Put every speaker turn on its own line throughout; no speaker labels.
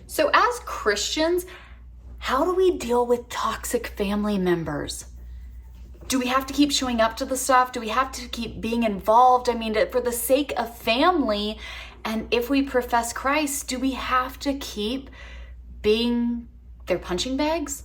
So as Christians, how do we deal with toxic family members? Do we have to keep showing up to the stuff? Do we have to keep being involved? I mean, for the sake of family, and if we profess Christ, do we have to keep being their punching bags?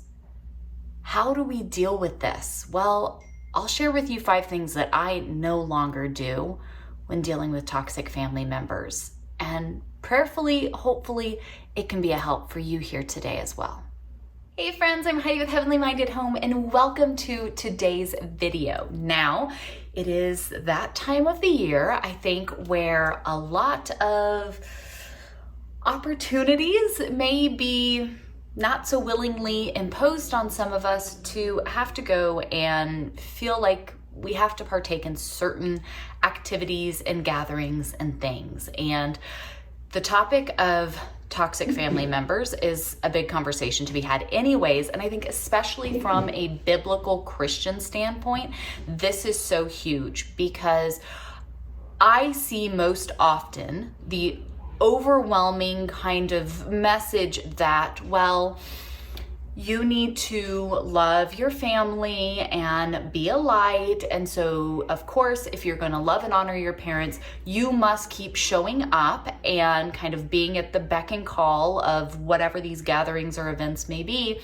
How do we deal with this? Well, I'll share with you 5 things that I no longer do when dealing with toxic family members. And prayerfully, hopefully, it can be a help for you here today as well. Hey friends, I'm Heidi with Heavenly Minded Home, and welcome to today's video. Now, it is that time of the year, I think, where a lot of opportunities may be not so willingly imposed on some of us to have to go and feel like we have to partake in certain activities and gatherings and things. And the topic of toxic family members is a big conversation to be had anyways. And I think especially from a biblical Christian standpoint, this is so huge because I see most often the overwhelming kind of message that, well, you need to love your family and be a light. And so, of course, if you're going to love and honor your parents, you must keep showing up and kind of being at the beck and call of whatever these gatherings or events may be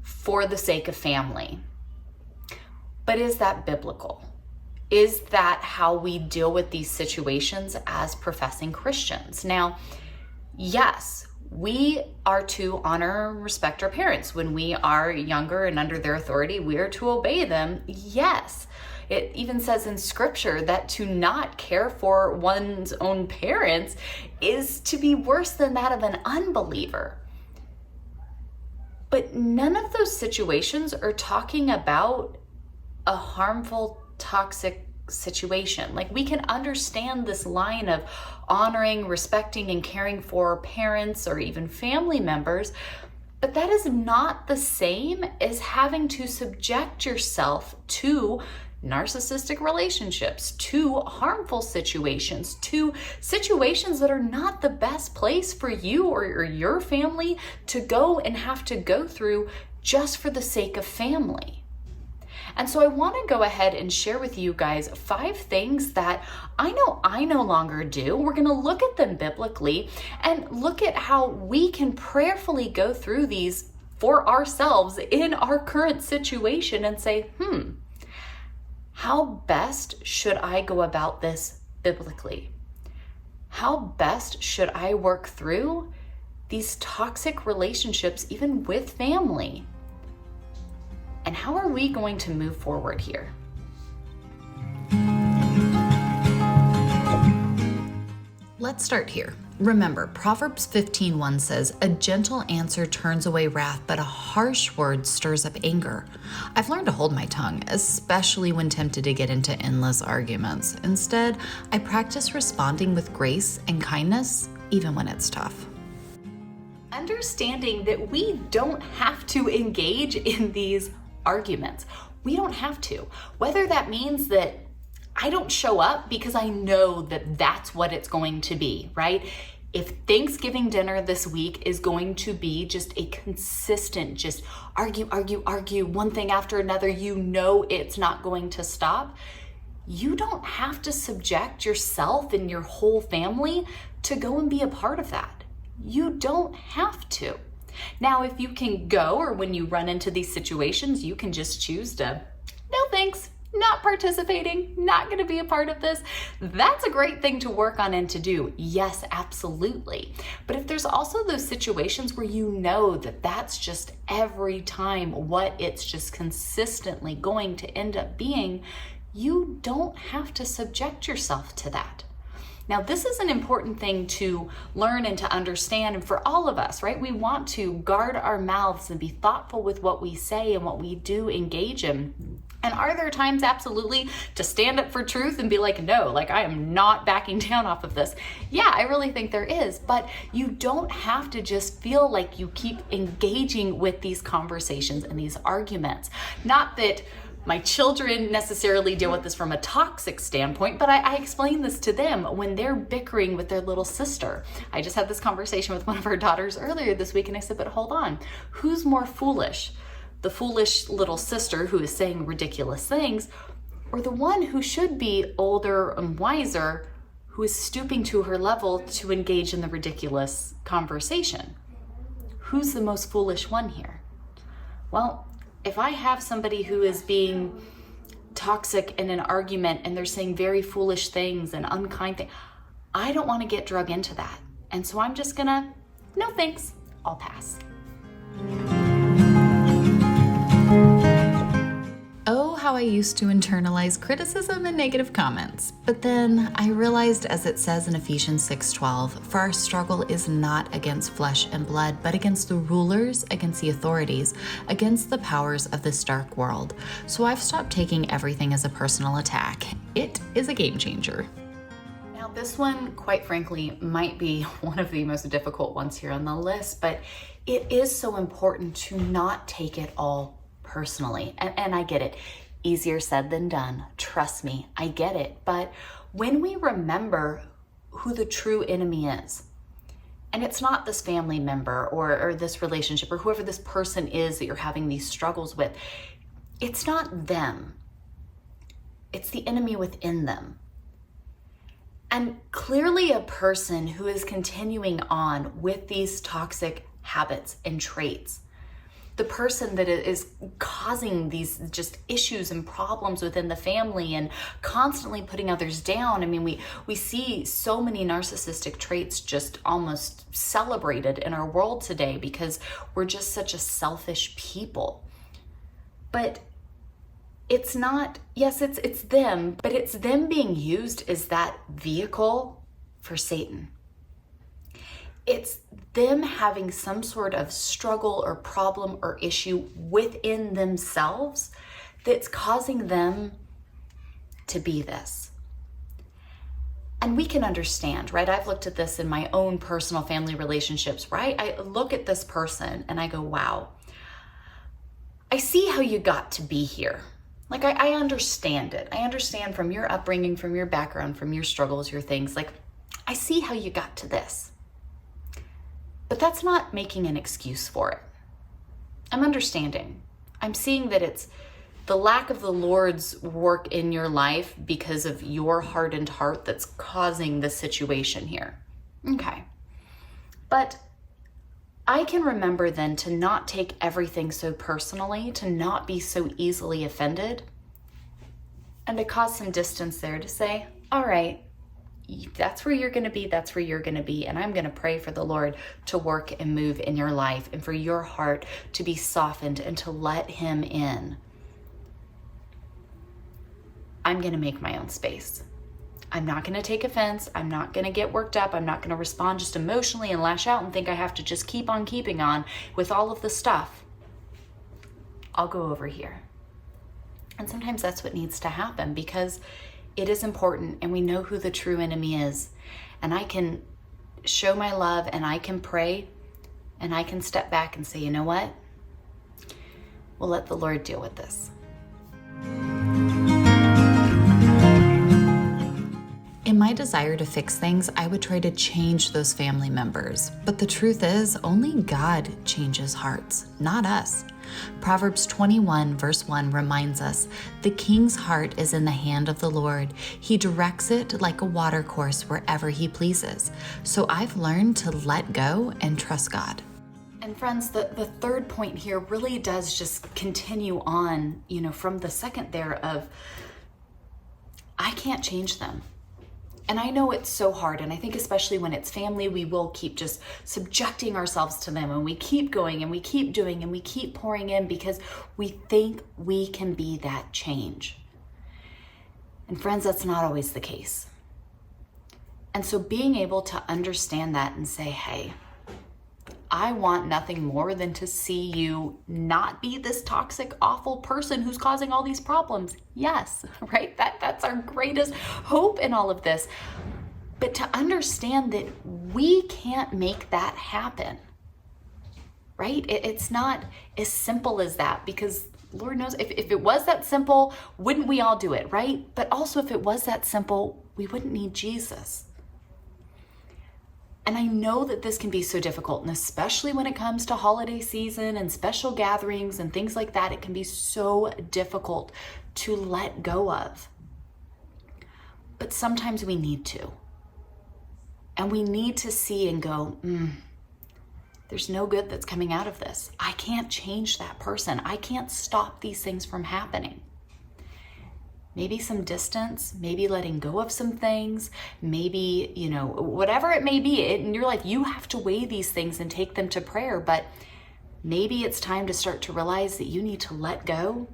for the sake of family. But is that biblical? Is that how we deal with these situations as professing Christians? Now, yes, we are to honor and respect our parents. When we are younger and under their authority, we are to obey them. Yes, it even says in scripture that to not care for one's own parents is to be worse than that of an unbeliever. But none of those situations are talking about a harmful, toxic situation. Like, we can understand this line of honoring, respecting, and caring for parents or even family members, but that is not the same as having to subject yourself to narcissistic relationships, to harmful situations, to situations that are not the best place for you or your family to go and have to go through just for the sake of family. And so I want to go ahead and share with you guys 5 things that I know I no longer do. We're going to look at them biblically and look at how we can prayerfully go through these for ourselves in our current situation and say, how best should I go about this biblically? How best should I work through these toxic relationships, even with family? And how are we going to move forward here? Let's start here. Remember, Proverbs 15:1 says, "A gentle answer turns away wrath, but a harsh word stirs up anger." I've learned to hold my tongue, especially when tempted to get into endless arguments. Instead, I practice responding with grace and kindness, even when it's tough. Understanding that we don't have to engage in these arguments. We don't have to. Whether that means that I don't show up because I know that that's what it's going to be, right? If Thanksgiving dinner this week is going to be just a consistent, just argue, one thing after another, you know it's not going to stop. You don't have to subject yourself and your whole family to go and be a part of that. You don't have to. Now, if you can go, or when you run into these situations, you can just choose to, no thanks, not participating, not going to be a part of this. That's a great thing to work on and to do. Yes, absolutely. But if there's also those situations where you know that that's just every time what it's just consistently going to end up being, you don't have to subject yourself to that. Now, this is an important thing to learn and to understand, and for all of us, right? We want to guard our mouths and be thoughtful with what we say and what we do engage in. And are there times, absolutely, to stand up for truth and be like, no, like I am not backing down off of this? Yeah, I really think there is, but you don't have to just feel like you keep engaging with these conversations and these arguments. Not that my children necessarily deal with this from a toxic standpoint, but I explain this to them when they're bickering with their little sister. I just had this conversation with one of our daughters earlier this week, and I said, but hold on, who's more foolish? The foolish little sister who is saying ridiculous things, or the one who should be older and wiser, who is stooping to her level to engage in the ridiculous conversation? Who's the most foolish one here? Well, if I have somebody who is being toxic in an argument and they're saying very foolish things and unkind things, I don't want to get drug into that. And so I'm just gonna, no thanks, I'll pass. Oh, how I used to internalize criticism and negative comments. But then I realized, as it says in Ephesians 6:12, for our struggle is not against flesh and blood, but against the rulers, against the authorities, against the powers of this dark world. So I've stopped taking everything as a personal attack. It is a game changer. Now, this one, quite frankly, might be one of the most difficult ones here on the list, but it is so important to not take it all personally. And I get it. Easier said than done. Trust me, I get it. But when we remember who the true enemy is, and it's not this family member or this relationship or whoever this person is that you're having these struggles with, it's not them. It's the enemy within them. And clearly a person who is continuing on with these toxic habits and traits, the person that is causing these just issues and problems within the family and constantly putting others down. I mean, we see so many narcissistic traits just almost celebrated in our world today because we're just such a selfish people. But it's not, yes, it's them, but it's them being used as that vehicle for Satan. It's them having some sort of struggle or problem or issue within themselves that's causing them to be this. And we can understand, right? I've looked at this in my own personal family relationships, right? I look at this person and I go, wow, I see how you got to be here. Like, I understand it. I understand from your upbringing, from your background, from your struggles, your things. Like, I see how you got to this. But that's not making an excuse for it. I'm understanding. I'm seeing that it's the lack of the Lord's work in your life because of your hardened heart that's causing the situation here. Okay. But I can remember then to not take everything so personally, to not be so easily offended, and to cause some distance there to say, all right, that's where you're going to be, that's where you're going to be, and I'm going to pray for the Lord to work and move in your life and for your heart to be softened and to let him in. I'm going to make my own space. I'm not going to take offense. I'm not going to get worked up. I'm not going to respond just emotionally and lash out and think I have to just keep on keeping on with all of the stuff. I'll go over here. And sometimes that's what needs to happen because it is important and we know who the true enemy is. And I can show my love and I can pray and I can step back and say, you know what? We'll let the Lord deal with this. In my desire to fix things, I would try to change those family members. But the truth is, only God changes hearts, not us. Proverbs 21 verse 1 reminds us, the king's heart is in the hand of the Lord. He directs it like a watercourse wherever he pleases. So I've learned to let go and trust God. And friends, the third point here really does just continue on, from the second there of, I can't change them. And I know it's so hard, and I think especially when it's family, we will keep just subjecting ourselves to them, and we keep going, and we keep doing, and we keep pouring in because we think we can be that change. And friends, that's not always the case. And so being able to understand that and say, hey, I want nothing more than to see you not be this toxic, awful person who's causing all these problems. Yes, right? That's our greatest hope in all of this. But to understand that we can't make that happen, right? It's not as simple as that because Lord knows, if it was that simple, wouldn't we all do it, right? But also, if it was that simple, we wouldn't need Jesus. And I know that this can be so difficult, and especially when it comes to holiday season and special gatherings and things like that, it can be so difficult to let go of. But sometimes we need to. And we need to see and go, there's no good that's coming out of this. I can't change that person. I can't stop these things from happening. Maybe some distance, maybe letting go of some things, maybe, whatever it may be in your life, you have to weigh these things and take them to prayer. But maybe it's time to start to realize that you need to let go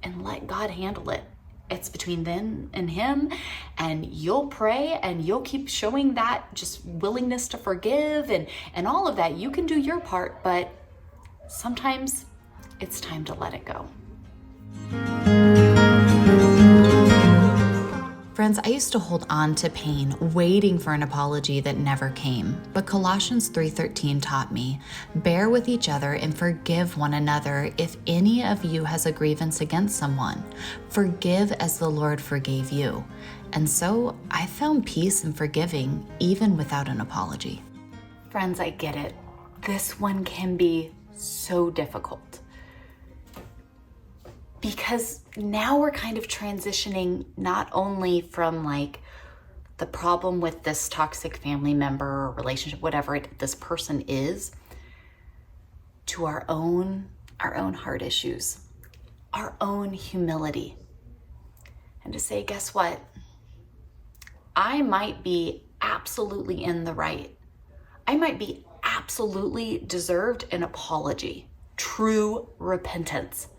and let God handle it. It's between them and him, and you'll pray and you'll keep showing that just willingness to forgive and all of that. You can do your part, but sometimes it's time to let it go.
Friends, I used to hold on to pain, waiting for an apology that never came. But Colossians 3:13 taught me, bear with each other and forgive one another if any of you has a grievance against someone. Forgive as the Lord forgave you. And so I found peace in forgiving, even without an apology.
Friends, I get it. This one can be so difficult. Because now we're kind of transitioning not only from the problem with this toxic family member or relationship, whatever this person is, to our own heart issues, our own humility. And to say, guess what? I might be absolutely in the right. I might be absolutely deserved an apology, true repentance.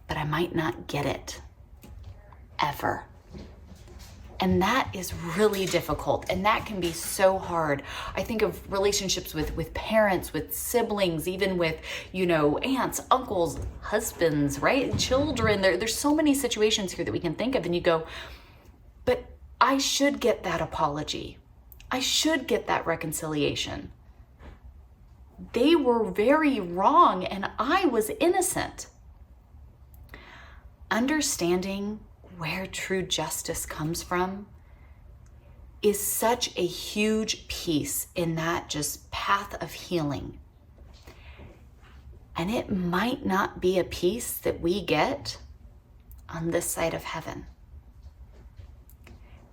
But I might not get it ever. And that is really difficult, and that can be so hard. I think of relationships with parents, with siblings, even with, aunts, uncles, husbands, right? Children. There's so many situations here that we can think of, and you go, but I should get that apology. I should get that reconciliation. They were very wrong, and I was innocent. Understanding where true justice comes from is such a huge piece in that just path of healing. And it might not be a piece that we get on this side of heaven.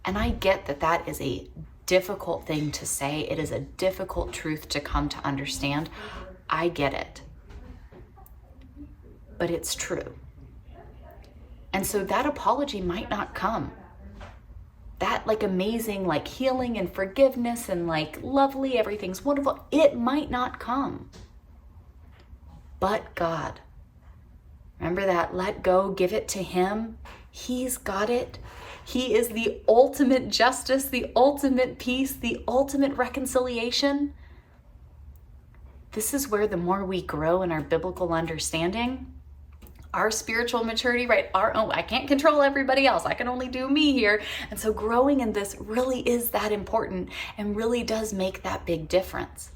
And I get that that is a difficult thing to say. It is a difficult truth to come to understand. I get it. But it's true. And so that apology might not come. That amazing healing and forgiveness and lovely, everything's wonderful, it might not come. But God, remember that, let go, give it to him. He's got it. He is the ultimate justice, the ultimate peace, the ultimate reconciliation. This is where the more we grow in our biblical understanding, our spiritual maturity, right? Our own, I can't control everybody else. I can only do me here. And so growing in this really is that important and really does make that big difference.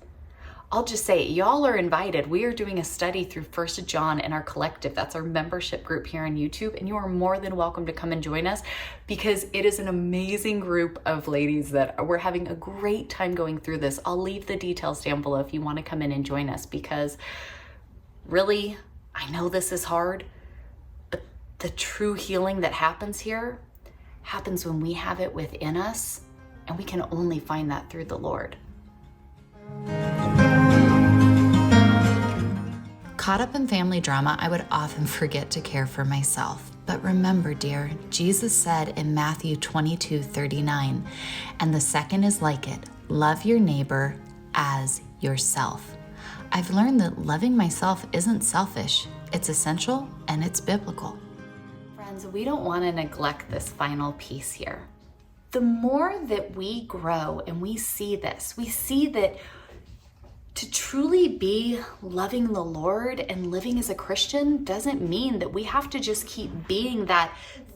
I'll just say, y'all are invited. We are doing a study through 1 John in our collective. That's our membership group here on YouTube. And you are more than welcome to come and join us because it is an amazing group of ladies that we're having a great time going through this. I'll leave the details down below if you want to come in and join us because really, I know this is hard, but the true healing that happens here happens when we have it within us, and we can only find that through the Lord.
Caught up in family drama, I would often forget to care for myself. But remember, dear, Jesus said in Matthew 22:39, and the second is like it, love your neighbor as yourself. I've learned that loving myself isn't selfish. It's essential and it's biblical.
Friends, we don't want to neglect this final piece here. The more that we grow and we see this, we see that to truly be loving the Lord and living as a Christian doesn't mean that we have to just keep being that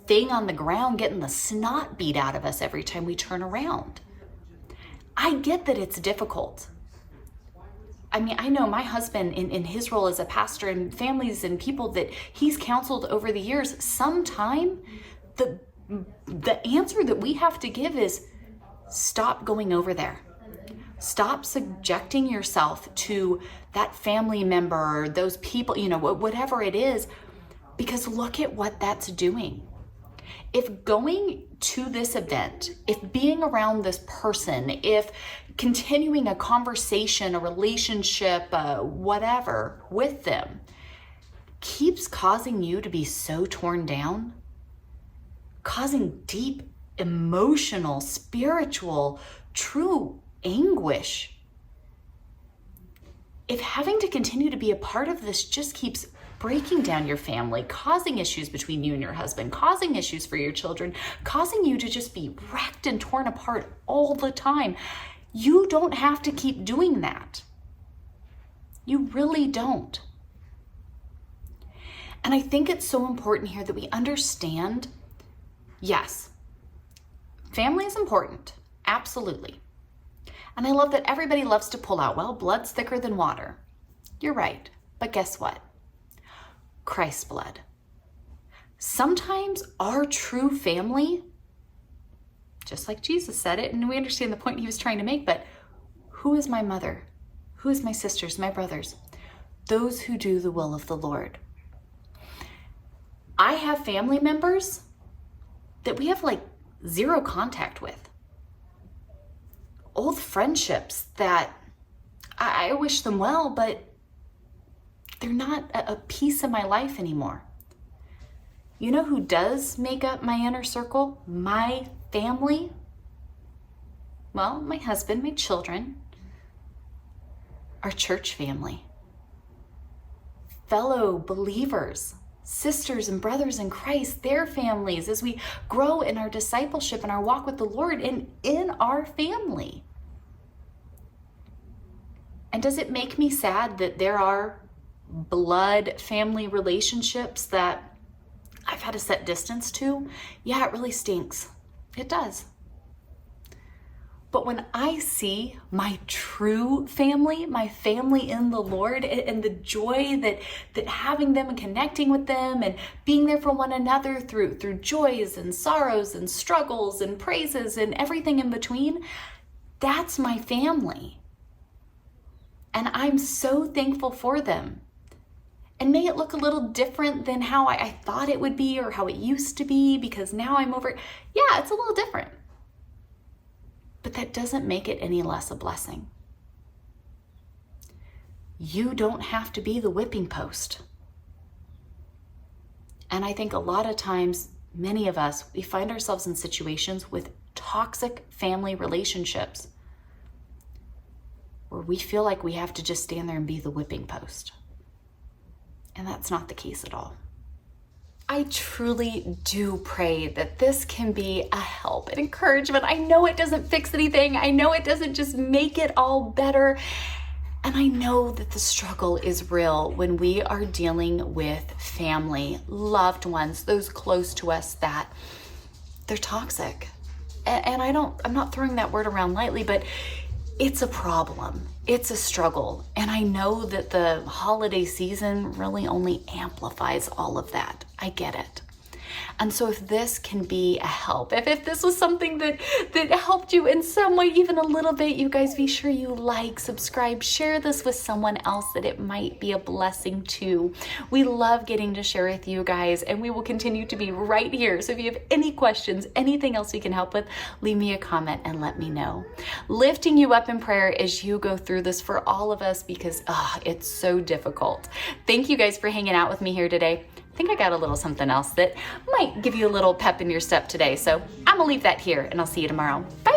thing on the ground, getting the snot beat out of us every time we turn around. I get that it's difficult. I mean, I know my husband in his role as a pastor and families and people that he's counseled over the years, sometime the answer that we have to give is stop going over there. Stop subjecting yourself to that family member, those people, whatever it is, because look at what that's doing. If going to this event, if being around this person, if continuing a conversation, a relationship, whatever with them keeps causing you to be so torn down, causing deep emotional, spiritual, true anguish, if having to continue to be a part of this just keeps breaking down your family, causing issues between you and your husband, causing issues for your children, causing you to just be wrecked and torn apart all the time, you don't have to keep doing that. You really don't. And I think it's so important here that we understand, yes, family is important, absolutely. And I love that everybody loves to pull out, well, blood's thicker than water. You're right, but guess what? Christ's blood. Sometimes our true family, just like Jesus said it, and we understand the point he was trying to make, but who is my mother? Who is my sisters, my brothers? Those who do the will of the Lord. I have family members that we have like zero contact with. Old friendships that I wish them well, but they're not a piece of my life anymore. You know who does make up my inner circle? My family? Well, my husband, my children, our church family, fellow believers, sisters and brothers in Christ, their families, as we grow in our discipleship and our walk with the Lord and in our family. And does it make me sad that there are blood family relationships that I've had to set distance to? Yeah, it really stinks. It does. But when I see my true family, my family in the Lord, and the joy that having them and connecting with them and being there for one another through joys and sorrows and struggles and praises and everything in between, that's my family. And I'm so thankful for them. And may it look a little different than how I thought it would be or how it used to be, because now I'm over it. Yeah, it's a little different. But that doesn't make it any less a blessing. You don't have to be the whipping post. And I think a lot of times, many of us, we find ourselves in situations with toxic family relationships where we feel like we have to just stand there and be the whipping post. And that's not the case at all. I truly do pray that this can be a help, an encouragement. I know it doesn't fix anything. I know it doesn't just make it all better. And I know that the struggle is real when we are dealing with family, loved ones, those close to us that they're toxic. And I'm not throwing that word around lightly, but it's a problem. It's a struggle. And I know that the holiday season really only amplifies all of that. I get it. And so if this can be a help, if this was something that helped you in some way, even a little bit, you guys be sure you like, subscribe, share this with someone else that it might be a blessing to. We love getting to share with you guys, and we will continue to be right here. So if you have any questions, anything else we can help with, leave me a comment and let me know. Lifting you up in prayer as you go through this for all of us, because it's so difficult. Thank you guys for hanging out with me here today. I think I got a little something else that might give you a little pep in your step today. So I'm gonna leave that here, and I'll see you tomorrow. Bye.